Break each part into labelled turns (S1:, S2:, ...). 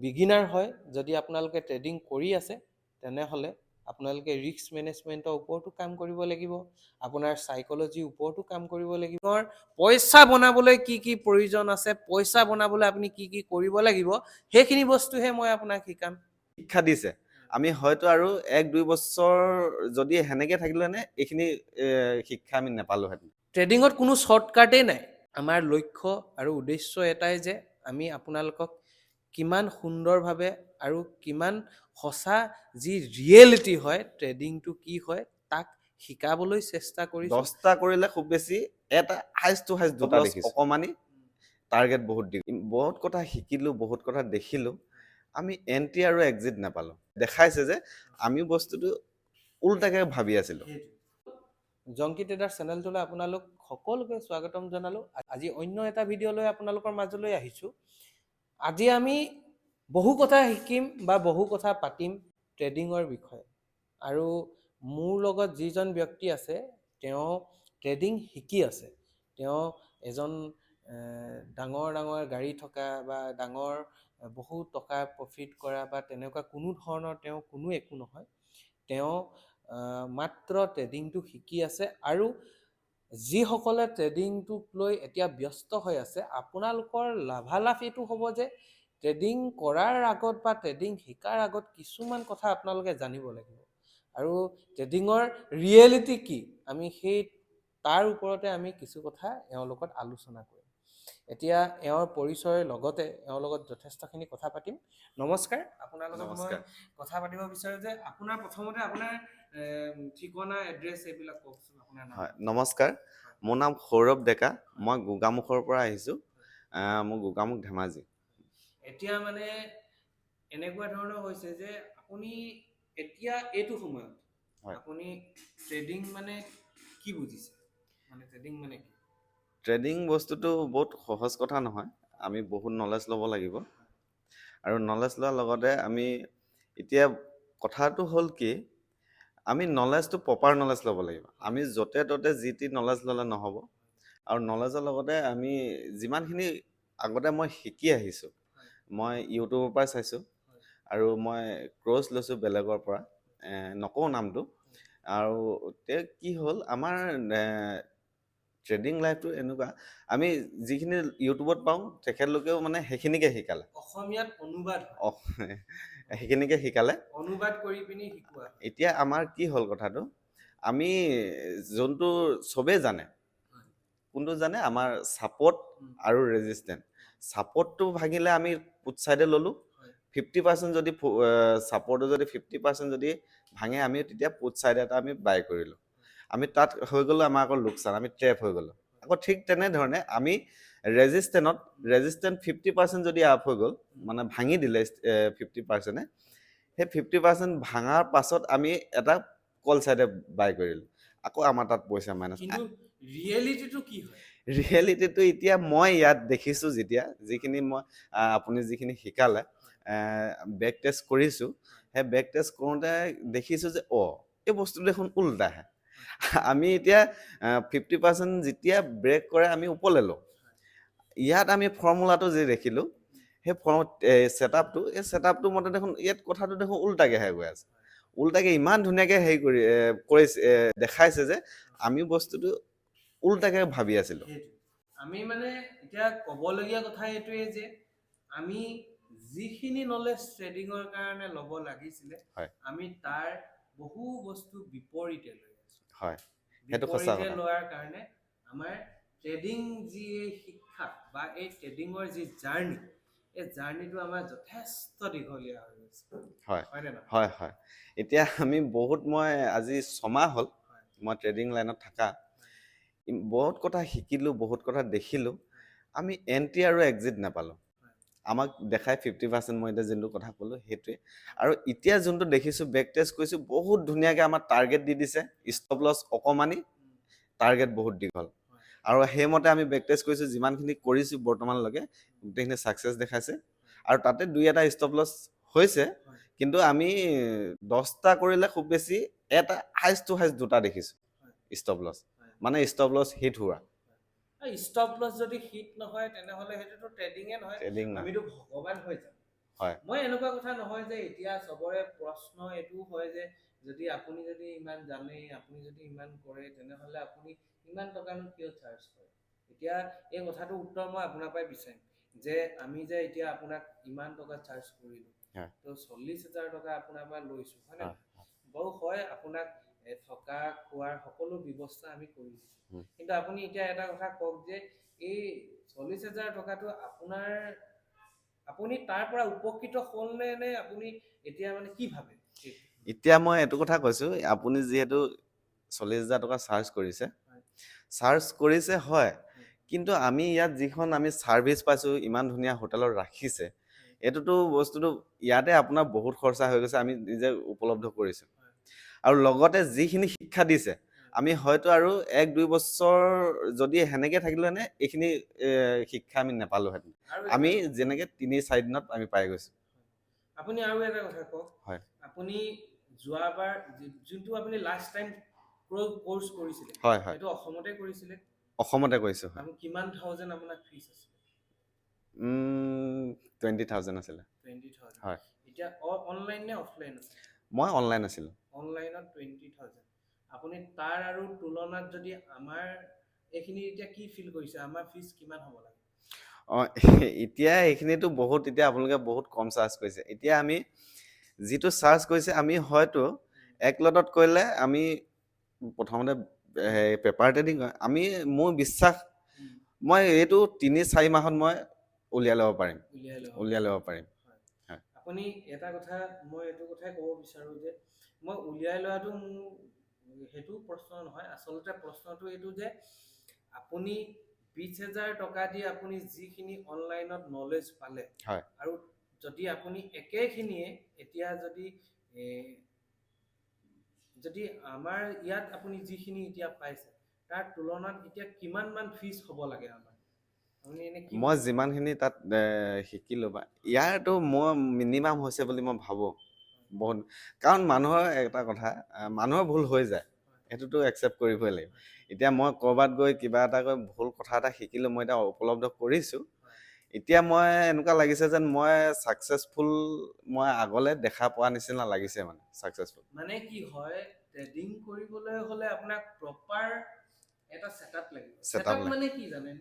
S1: Beginner হয় যদি আপোনালোকে ট্ৰেডিং কৰি আছে তেনেহ'লে আপোনালোকে ৰিস্ক মেনেজমেণ্টৰ ওপৰতো কাম কৰিব লাগিব, আপোনাৰ সাইকোলজিৰ ওপৰতো কাম কৰিব লাগিব, পইচা বনাবলৈ কি কি প্ৰয়োজন আছে, পইচা বনাবলৈ আপুনি কি কি কৰিব লাগিব, সেইখিনি বস্তুহে মই আপোনাক শিকাম।
S2: শিক্ষা দিছে আমি হয়তো আৰু 1-2 বছৰ যদি হেনেকে থাকিলেনে এইখিনি শিক্ষা আমি নাপালোহেঁতেন।
S1: ট্ৰেডিঙত কোনো শ্বৰ্টকাটেই নাই। আমাৰ লক্ষ্য আৰু উদ্দেশ্য এটাই যে আমি আপোনালোকক কিমান সুন্দৰভাৱে আৰু কিমান সঁচা যি ৰিয়েলিটি হয় ট্ৰেডিংটো কি হয় তাক শিকাবলৈ চেষ্টা কৰিছোঁ।
S2: 10টা কৰিলে খুব বেছি এটা হাইষ্ট টু হাইষ্ট দুটা দেখিছোঁ। অকমানি টাৰ্গেট বহুত কথা শিকিলোঁ, বহুত কথা দেখিলোঁ। আমি এন্ট্ৰি আৰু এক্সিট নাপালোঁ। দেখাইছে যে আমি বস্তুটো উল্টাকে ভাবি আছিলোঁ।
S1: জংকি ট্ৰেডাৰ চেনেলটোলৈ আপোনালোক সকলোকে স্বাগতম জনালোঁ। আজি অন্য এটা ভিডিঅ' লৈ আপোনালোকৰ মাজলৈ আহিছোঁ। আজি আমি বহু কথা শিকিম বা বহু কথা পাতিম ট্ৰেডিঙৰ বিষয়ে। আৰু মোৰ লগত যিজন ব্যক্তি আছে তেওঁ ট্ৰেডিং শিকি আছে। তেওঁ এজন ডাঙৰ ডাঙৰ গাড়ী থকা বা ডাঙৰ বহু টকা প্ৰফিট কৰা বা তেনেকুৱা কোনো ধৰণৰ তেওঁ কোনো একো নহয়। তেওঁ মাত্ৰ ট্ৰেডিংটো শিকি আছে আৰু যিসকলে ট্ৰেডিংটোক লৈ এতিয়া ব্যস্ত হৈ আছে আপোনালোকৰ লাভালাভ এইটো হ'ব যে ট্ৰেডিং কৰাৰ আগত বা ট্ৰেডিং শিকাৰ আগত কিছুমান কথা আপোনালোকে জানিব লাগিব আৰু ট্ৰেডিঙৰ ৰিয়েলিটি কি আমি সেই তাৰ ওপৰতে আমি কিছু কথা এওঁৰ লগত আলোচনা কৰিম। এতিয়া এওঁৰ পৰিচয়ৰ লগতে এওঁৰ লগত যথেষ্টখিনি কথা পাতিম। নমস্কাৰ, আপোনাৰ লগত মই কথা পাতিব বিচাৰোঁ যে আপোনাৰ প্ৰথমতে আপোনাৰ ঠিকনা এড্ৰেছ এইবিলাক কওকচোন আপোনাৰ নাম।
S2: হয়, নমস্কাৰ, মোৰ নাম সৌৰভ ডেকা, মই গোগামুখৰ পৰা আহিছোঁ। মোৰ গোগামুখ ধেমাজি।
S1: এতিয়া মানে এনেকুৱা ধৰণৰ হৈছে যে আপুনি এতিয়া এইটো সময়ত আপুনি ট্ৰেডিং মানে কি বুজিছে, মানে ট্ৰেডিং মানে কি?
S2: ট্ৰেডিং বস্তুটো বহুত সহজ কথা নহয়, আমি বহুত নলেজ ল'ব লাগিব আৰু নলেজ লোৱাৰ লগতে আমি এতিয়া কথাটো হ'ল কি আমি নলেজটো প্ৰপাৰ নলেজ ল'ব লাগিব। আমি য'তে ত'তে যি টি নলেজ ল'লে নহ'ব আৰু নলেজৰ লগতে আমি যিমানখিনি আগতে মই শিকি আহিছোঁ, মই ইউটিউবৰ পৰা চাইছোঁ আৰু মই ক্ৰছ লৈছোঁ বেলেগৰ পৰা, নকওঁ নামটো। আৰু কি হ'ল আমাৰ ট্ৰেডিং লাইফটো এনেকুৱা আমি যিখিনি ইউটিউবত পাওঁ তেখেতলোকেও মানে সেইখিনিকে শিকালে,
S1: অসমীয়াত অনুবাদ
S2: সেইখিনিকে শিকালে,
S1: অনুবাদ কৰি পিনি শিকোৱা।
S2: এতিয়া আমাৰ কি হ'ল কথাটো আমি যোনটো চবেই জানে কোনটো জানে আমাৰ ছাপৰ্ট আৰু ৰেজিষ্টেন্স। ছাপৰ্টটো ভাঙিলে আমি পুট চাইডে ল'লোঁ, 50% যদি ছাপৰ্টটো যদি 50% যদি ভাঙে আমি তেতিয়া পুট চাইড এটা আমি বাই কৰিলোঁ। আমি তাত হৈ গ'লো আমাৰ আকৌ লোকচান, আমি ট্ৰেপ হৈ গ'লোঁ। আকৌ ঠিক তেনেধৰণে আমি ৰেজিষ্টেন্স 50% যদি আপ হৈ গ'ল মানে ভাঙি দিলে 50%, সেই 50% ভাঙাৰ পাছত আমি এটা কল চাইডে বাই কৰিলোঁ, আকৌ আমাৰ তাত পইচা মাইনাছ।
S1: কিন্তু ৰিয়েলিটিটো কি হয়?
S2: ৰিয়েলিটিটো এতিয়া মই ইয়াত দেখিছোঁ যিখিনি মই আপুনি যিখিনি শিকালে বেক টেষ্ট কৰিছোঁ, সেই বেক টেষ্ট কৰোঁতে দেখিছোঁ যে এই বস্তুটো দেখোন উল্টাহে। আমি এতিয়া 50% যেতিয়া ব্ৰেক কৰে আমি ওপৰলৈ লওঁ। ইয়াত আমি ফৰ্মুলাটো যি দেখিলোঁ সেই ছেটআপটো মতে দেখোন ইয়াত কথাটো দেখোন উল্টাকেহে গৈ আছে। উল্টাকে ইমান ধুনীয়াকে কৰিছে দেখাইছে যে আমি বস্তুটো উল্টাকে ভাবি আছিলোঁ।
S1: আমি মানে এতিয়া ক'বলগীয়া কথা এইটোৱে যে আমি যিখিনি নলেজ ট্ৰেডিঙৰ কাৰণে ল'ব লাগিছিলে আমি তাৰ বহু বস্তু বিপৰীতে লৈ আছোঁ।
S2: হয়, সেইটো সঁচা কথা।
S1: লোৱাৰ কাৰণে আমাৰ ট্ৰেডিং যি শিক্ষা বা এই ট্ৰেডিঙৰ যি জাৰ্ণি, এই জাৰ্ণিটো আমাৰ যথেষ্ট দীঘলীয়া হৈ গৈছে।
S2: হয় হয়, এতিয়া আমি মই আজি 6 মাহ হ'ল মই ট্ৰেডিং লাইনত থাকা, বহুত কথা শিকিলোঁ, বহুত কথা দেখিলোঁ। আমি এন্ট্ৰি আৰু এক্সিট নাপালোঁ। আমাক দেখাই 50% মই এতিয়া যোনটো কথা ক'লোঁ সেইটোৱে। আৰু এতিয়া যোনটো দেখিছোঁ বেক টেষ্ট কৰিছোঁ বহুত ধুনীয়াকৈ আমাৰ টাৰ্গেট দি দিছে, ষ্টপ লছ অকমানি, টাৰ্গেট বহুত দীঘল। আৰু সেইমতে আমি বেক টেষ্ট কৰিছোঁ, যিমানখিনি কৰিছোঁ বৰ্তমানলৈকে গোটেইখিনি ছাকচেছ দেখাইছে আৰু তাতে 2-এটা ষ্টপ লছ হৈছে, কিন্তু আমি 10টা কৰিলে খুব বেছি এটা হাইষ্ট টু হাইষ্ট দুটা দেখিছোঁ ষ্টপ লছ, মানে ষ্টপ লছ হিট হোৱা।
S1: ষ্টপ লছ যদি হিট নহয় তেনেহ'লে সেইটোতো ট্ৰেডিঙে নহয়, আমিতো ভগৱান হৈ যাম।
S2: হয়
S1: মই এনেকুৱা কথা নহয় যে এতিয়া চবৰে প্ৰশ্ন এইটো হয় যে যদি আপুনি যদি ইমান জানে, আপুনি যদি ইমান কৰে, তেনেহলে আপুনি ইমান টকানো কিয় চাৰ্জ কৰে। এতিয়া এই কথাটোৰ উত্তৰ মই আপোনাৰ পৰাই বিচাৰিম যে আমি যে এতিয়া আপোনাক ইমান টকা চাৰ্জ কৰিলো,
S2: হয়
S1: তো 40,000 টকা আপোনাৰ পৰা লৈছো, হয় নে
S2: হয়
S1: বাৰু? হয়, আপোনাক থকা খোৱাৰ সকলো ব্যৱস্থা আমি কৰি দিছো,
S2: উম।
S1: কিন্তু আপুনি এতিয়া এটা কথা কওক যে এই 40,000 টকাটো আপোনাৰ, আপুনি তাৰ পৰা উপকৃত হ'ল নে আপুনি এতিয়া মানে কি ভাবে?
S2: এতিয়া মই এইটো কথা কৈছো, আপুনি যিহেতু 40,000 টকা চাৰ্জ কৰিছে,
S1: হয়।
S2: চাৰ্জ কৰিছে হয়, কিন্তু আমি ইয়াত যিখন আমি ছাৰ্ভিচ পাইছো, ইমান ধুনীয়া হোটেলত ৰাখিছে, এইটোতো বস্তুটো ইয়াতে আপোনাৰ বহুত খৰচা হৈ গৈছে, আমি নিজে উপলব্ধ কৰিছো। আৰু লগতে যিখিনি শিক্ষা দিছে, আমি হয়তো আৰু 1-2 বছৰ যদি সেনেকে থাকিলেনে এইখিনি শিক্ষা আমি নাপালোহেঁতেন। আমি যেনেকে 3-4 দিনত আমি পাই গৈছো।
S1: আপুনি আৰু এটা কথা কওক,
S2: হয়
S1: আপুনি যোৱাবাৰ যোনটো আপুনি লাষ্ট টাইম কোৰ্স কৰিছিলে,
S2: হয় হয়
S1: সেইটো অসমতে কৰিছিলে?
S2: অসমতে কৰিছো হয়।
S1: আপুনি কিমান থাউজেণ্ড আপোনাৰ ফিজ আছিল?
S2: 20,000 আছিলে।
S1: 20,000।
S2: হয়।
S1: এতিয়া অনলাইন নে অফলাইন আছে?
S2: মই অনলাইন আছিলো।
S1: অনলাইনত 20,000। আপুনি তাৰ আৰু তুলনাত যদি আমাৰ এইখিনি এতিয়া কি ফিল কৰিছে, আমাৰ ফিজ কিমান হ'ব লাগে?
S2: এতিয়া এইখিনিতো বহুত, এতিয়া আপোনালোকে বহুত কম চাৰ্জ কৰিছে। এতিয়া আমি যিটো চাৰ্জ কৰিছে, আমি হয়তো এক লটত কৰিলে আমি প্ৰথমতে পেপাৰ ট্ৰেডিং হয়, আমি মোৰ বিশ্বাস মই এইটো 3-4 মাহত মই উলিয়াই ল'ব পাৰিম। উলিয়াই ল'ব পাৰিম। হয়।
S1: আপুনি এটা কথা, মই এইটো কথাই ক'ব বিচাৰো যে মই উলিয়াই লোৱাটো মোৰ সেইটো প্ৰশ্ন নহয়, আচলতে প্ৰশ্নটো এইটো যে আপুনি 20,000 টকা দি আপুনি যিখিনি অনলাইনত নলেজ পালে,
S2: হয়
S1: আৰু যদি আপুনি একেখিনিয়ে এতিয়া যদি আমাৰ ইয়াত আপুনি যিখিনি এতিয়া পাইছে, তাৰ তুলনাত এতিয়া কিমান মান ফিজ হ'ব লাগে আমাৰ? আপুনি এনে কি
S2: মই
S1: ভাবে?
S2: যিমানখিনি তাত শিকিলো বা ইয়াৰতো মই মিনিমাম হৈছে বুলি মই ভাবো বহুত, কাৰণ মানুহৰ এটা কথা, মানুহৰ ভুল হৈ যায়, সেইটোতো একচেপ্ট কৰিবই লাগিব। এতিয়া মই ক'ৰবাত গৈ কিবা এটা কৈ ভুল কথা এটা শিকিলো, মই এতিয়া উপলব্ধ কৰিছো, এতিয়া মই এনেকুৱা লাগিছে যেন মই ছাকচেছফুল, মই আগলে দেখা পোৱা নিচিনা লাগিছে, মানে ছাকচেছফুল।
S1: মানে কি হয়, ট্ৰেডিং কৰিবলৈ হলে আপোনাক প্ৰপাৰ এটা সেটআপ লাগিব।
S2: Setup
S1: সেটআপ মানে কি জানেন?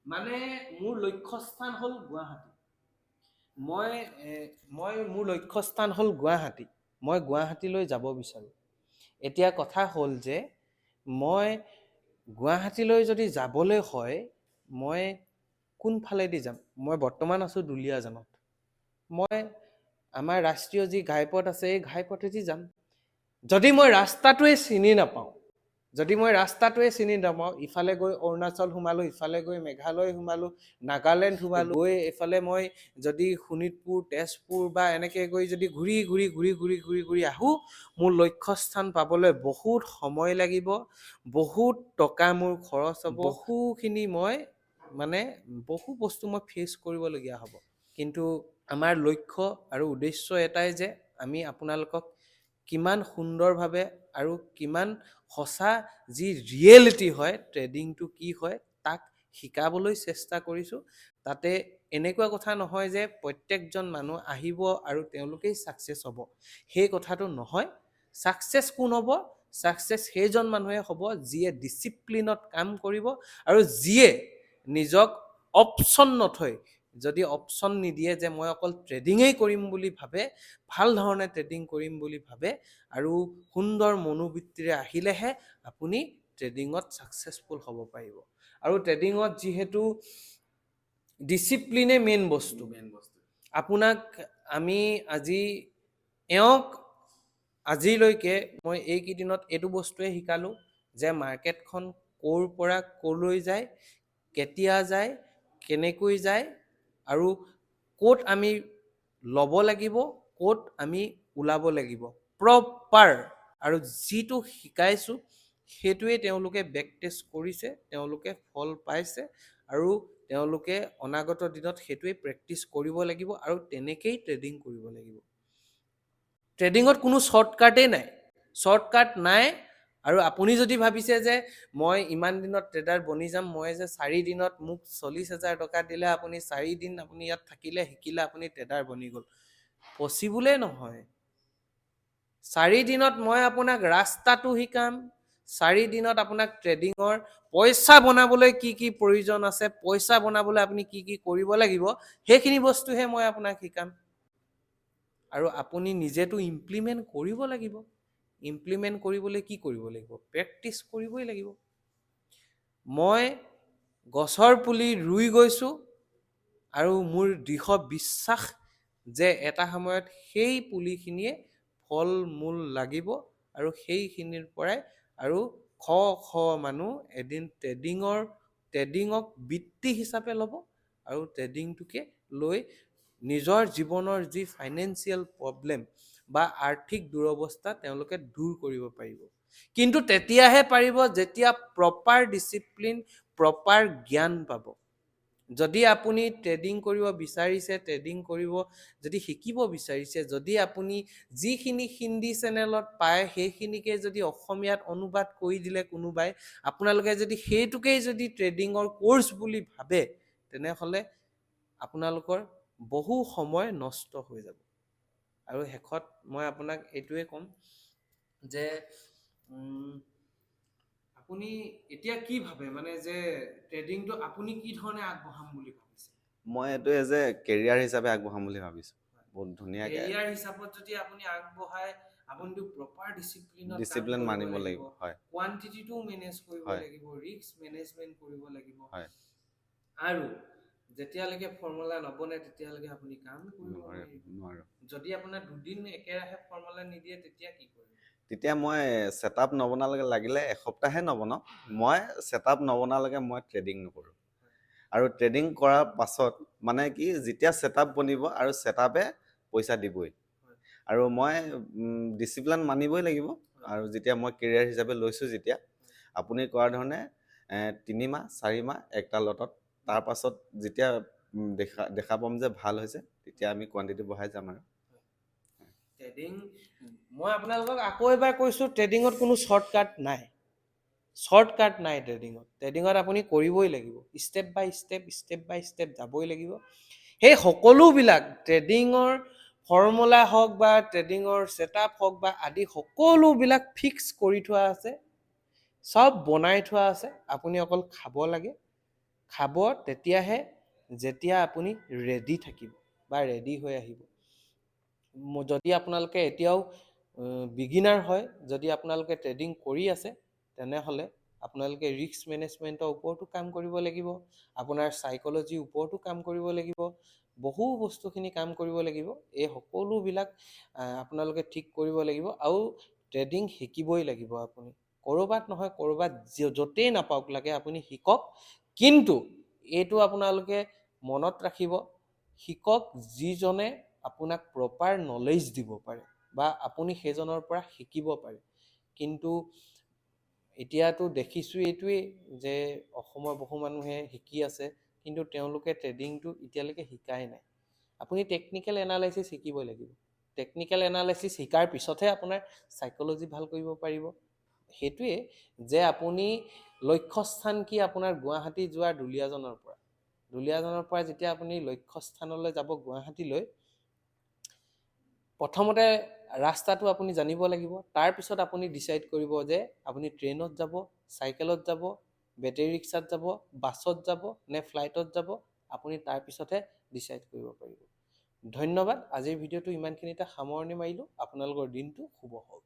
S1: মানে মোৰ লক্ষ্যস্থান হ'ল গুৱাহাটী। মই মোৰ লক্ষ্যস্থান হ'ল গুৱাহাটী। মই গুৱাহাটীলৈ যাব বিচাৰোঁ। এতিয়া কথা হ'ল যে মই গুৱাহাটীলৈ যদি যাবলৈ হয়, মই কোনফালেদি যাম? মই বৰ্তমান আছোঁ দুলীয়াজানত। মই আমাৰ ৰাষ্ট্ৰীয় যি ঘাইপথ আছে, এই ঘাইপথেদি যাম। যদি মই ৰাস্তাটোৱে চিনি নাপাওঁ, ইফালে গৈ অৰুণাচল সোমালো, ইফালে গৈ মেঘালয় সোমালো, নাগালেণ্ড সোমালো, গৈ এইফালে মই যদি শোণিতপুৰ, তেজপুৰ বা এনেকে গৈ যদি ঘূৰি আহোঁ, মোৰ লক্ষ্যস্থান পাবলৈ বহুত সময় লাগিব, বহুত টকা মোৰ খৰচ হ'ব, বহুখিনি মই মানে বহু বস্তু মই ফেচ কৰিবলগীয়া হ'ব। কিন্তু আমাৰ লক্ষ্য আৰু উদ্দেশ্য এটাই যে আমি আপোনালোকক কিমান সুন্দৰভাৱে আৰু কিমান সঁচা যি ৰিয়েলিটি হয়, ট্ৰেডিংটো কি হয়, তাক শিকাবলৈ চেষ্টা কৰিছোঁ। তাতে এনেকুৱা কথা নহয় যে প্ৰত্যেকজন মানুহ আহিব আৰু তেওঁলোকেই ছাকচেছ হ'ব, সেই কথাটো নহয়। ছাকচেছ কোন হ'ব? ছাকচেছ সেইজন মানুহে হ'ব যিয়ে ডিচিপ্লিনত কাম কৰিব আৰু যিয়ে নিজক অপশ্যন নথৈ, যদি অপশ্যন নিদিয়ে যে মই অকল ট্ৰেডিঙেই কৰিম বুলি ভাবে, ভাল ধৰণে ট্ৰেডিং কৰিম বুলি ভাবে, আৰু সুন্দৰ মনোবৃত্তিৰে আহিলেহে আপুনি ট্ৰেডিঙত ছাকচেছফুল হ'ব পাৰিব। আৰু ট্ৰেডিঙত যিহেতু ডিচিপ্লিনে মেইন বস্তু। আপোনাক আমি আজিলৈকে মই এইকেইদিনত এইটো বস্তুৱে শিকালোঁ যে মাৰ্কেটখন ক'ৰ পৰা ক'লৈ যায়, কেতিয়া যায়, কেনেকৈ যায়, আৰু ক'ত আমি ল'ব লাগিব, ক'ত আমি ওলাব লাগিব, প্ৰপাৰ। আৰু যিটো শিকাইছোঁ সেইটোৱে তেওঁলোকে বেক টেষ্ট কৰিছে, তেওঁলোকে ফল পাইছে, আৰু তেওঁলোকে অনাগত দিনত সেইটোৱে প্ৰেক্টিচ কৰিব লাগিব, আৰু তেনেকেই ট্ৰেডিং কৰিব লাগিব। ট্ৰেডিঙত কোনো শ্বৰ্টকাটেই নাই, শ্বৰ্টকাট নাই, আৰু আপুনি যদি ভাবিছে যে মই ইমান দিনত ট্ৰেডাৰ বনি যাম, মই যে 4 দিনত মোক 40,000 টকা দিলে আপুনি 4 দিন আপুনি ইয়াত থাকিলে শিকিলে আপুনি ট্ৰেডাৰ বনি গ'ল, পচিবলে নহয়। 4 দিনত মই আপোনাক ৰাস্তাটো শিকাম, 4 দিনত আপোনাক ট্ৰেডিঙৰ পইচা বনাবলৈ কি কি প্ৰয়োজন আছে, পইচা বনাবলৈ আপুনি কি কি কৰিব লাগিব, সেইখিনি বস্তুহে মই আপোনাক শিকাম। আৰু আপুনি নিজেতো ইমপ্লিমেণ্ট কৰিব লাগিব। ইমপ্লিমেণ্ট কৰিবলৈ কি কৰিব লাগিব? প্ৰেক্টিচ কৰিবই লাগিব। মই গছৰ পুলি ৰুই গৈছোঁ আৰু মোৰ দৃঢ় বিশ্বাস যে এটা সময়ত সেই পুলিখিনিয়ে ফল মূল লাগিব আৰু সেইখিনিৰ পৰাই আৰু শ মানুহ এদিন ট্ৰেডিঙক বৃত্তি হিচাপে ল'ব আৰু ট্ৰেডিংটোকে লৈ নিজৰ জীৱনৰ যি ফাইনেন্সিয়েল প্ৰব্লেম বা আৰ্থিক দুৰৱস্থা তেওঁলোকে দূৰ কৰিব পাৰিব। কিন্তু তেতিয়াহে পাৰিব যেতিয়া প্ৰপাৰ ডিচিপ্লিন, প্ৰপাৰ জ্ঞান পাব। যদি আপুনি ট্ৰেডিং কৰিব বিচাৰিছে, ট্ৰেডিং কৰিব যদি শিকিব বিচাৰিছে, যদি আপুনি যিখিনি হিন্দী চেনেলত পায় সেইখিনিকে যদি অসমীয়াত অনুবাদ কৰি দিলে কোনোবাই, আপোনালোকে যদি সেইটোকেই যদি ট্ৰেডিঙৰ কোৰ্চ বুলি ভাবে, তেনেহ'লে আপোনালোকৰ বহু সময় নষ্ট হৈ যাব। আৰু শেষত মই আপোনাক এইটোৱে ক'ম যে আপুনি এতিয়া কি ভাবে, মানে যে ট্ৰেডিংটো আপুনি কি ধৰণে আগবঢ়াম বুলি ভাবিছে?
S2: মই এইটো এজ এ কেৰিয়াৰ হিচাপে আগবঢ়াম বুলি ভাবিছোঁ। বহুত ধুনীয়াকে
S1: কেৰিয়াৰ হিচাপত যদি আপুনি আগবঢ়ায়, আপুনিতো প্ৰপাৰ ডিচিপ্লিনত
S2: ডিচিপ্লিন মানিব লাগিব। হয়
S1: কোৱান্টিটিটো মেনেজ কৰিব
S2: হয়
S1: লাগিব, ৰিস্ক মেনেজমেণ্ট কৰিব লাগিব।
S2: হয়
S1: আৰু যেতিয়ালৈকে ফৰ্মুলা নবনে তেতিয়ালৈকে আপুনি কাম কৰিব
S2: নোৱাৰো।
S1: যদি আপোনাৰ দুদিন একেৰাহে ফৰ্মুলা নিদিয়ে তেতিয়া কি কৰিব?
S2: তেতিয়া মই ছেটআপ নবনালৈকে, লাগিলে এসপ্তাহে নবনাওঁ, মই ছেটআপ নবনালৈকে মই ট্ৰেডিং নকৰোঁ। আৰু ট্ৰেডিং কৰাৰ পাছত মানে কি, যেতিয়া ছেটআপ বনিব আৰু ছেটআপে পইচা দিবই। আৰু মই ডিচিপ্লিন মানিবই লাগিব। আৰু যেতিয়া মই কেৰিয়াৰ হিচাপে লৈছোঁ, যেতিয়া আপুনি কোৱাৰ ধৰণে 3 মাহ 4 মাহ একটা লটত, তাৰ পাছত যেতিয়া দেখা পাম যে ভাল হৈছে, তেতিয়া আমি কোৱান্টিটি বঢ়াই যাম। আৰু
S1: ট্ৰেডিং, মই আপোনালোকক আকৌ এবাৰ কৈছোঁ, ট্ৰেডিঙত কোনো শ্বৰ্টকাট নাই। শ্বৰ্টকাট নাই ট্ৰেডিঙত। ট্ৰেডিঙত আপুনি কৰিবই লাগিব, ষ্টেপ বাই ষ্টেপ যাবই লাগিব। সেই সকলোবিলাক ট্ৰেডিঙৰ ফৰ্মুলা হওক বা ট্ৰেডিঙৰ ছেটআপ হওক বা আদি সকলোবিলাক ফিক্স কৰি থোৱা আছে, চব বনাই থোৱা আছে। আপুনি অকল খাব লাগে। খাব তেতিয়াহে যেতিয়া আপুনি ৰেডি থাকিব বা ৰেডি হৈ আহিব। যদি আপোনালোকে এতিয়াও বিগিনাৰ হয়, যদি আপোনালোকে ট্ৰেডিং কৰি আছে, তেনেহ'লে আপোনালোকে ৰিস্ক মেনেজমেণ্টৰ ওপৰতো কাম কৰিব লাগিব, আপোনাৰ চাইক'লজিৰ ওপৰতো কাম কৰিব লাগিব, বহু বস্তুখিনি কাম কৰিব লাগিব। এই সকলোবিলাক আপোনালোকে ঠিক কৰিব লাগিব। আৰু ট্ৰেডিং শিকিবই লাগিব। আপুনি ক'ৰবাত নহয় ক'ৰবাত য'তেই নাপাওক লাগে আপুনি শিকক। কিন্তু এইটো আপোনালোকে মনত ৰাখিব, শিকক যিজনে আপোনাক প্ৰপাৰ নলেজ দিব পাৰে বা আপুনি সেইজনৰ পৰা শিকিব পাৰে। কিন্তু এতিয়াতো দেখিছোঁ এইটোৱেই যে অসমৰ বহু মানুহে শিকি আছে, কিন্তু তেওঁলোকে ট্ৰেডিংটো এতিয়ালৈকে শিকাই নাই। আপুনি টেকনিকেল এনালাইচিছ শিকিবই লাগিব। টেকনিকেল এনালাইচিছ শিকাৰ পিছতহে আপোনাৰ চাইক'লজি ভাল কৰিব পাৰিব। সেইটোৱে যে আপুনি লক্ষ্যস্থান কি, আপোনাৰ গুৱাহাটী যোৱাৰ দুলীয়াজনৰ পৰা যেতিয়া আপুনি লক্ষ্যস্থানলৈ যাব গুৱাহাটীলৈ, প্ৰথমতে ৰাস্তাটো আপুনি জানিব লাগিব। তাৰপিছত আপুনি ডিচাইড কৰিব যে আপুনি ট্ৰেইনত যাব, চাইকেলত যাব, বেটেৰী ৰিক্সাত যাব, বাছত যাব নে ফ্লাইটত যাব, আপুনি তাৰপিছতহে ডিচাইড কৰিব পাৰিব। ধন্যবাদ। আজিৰ ভিডিঅ'টো ইমানখিনিতে সামৰণি মাৰিলোঁ। আপোনালোকৰ দিনটো শুভ হওক।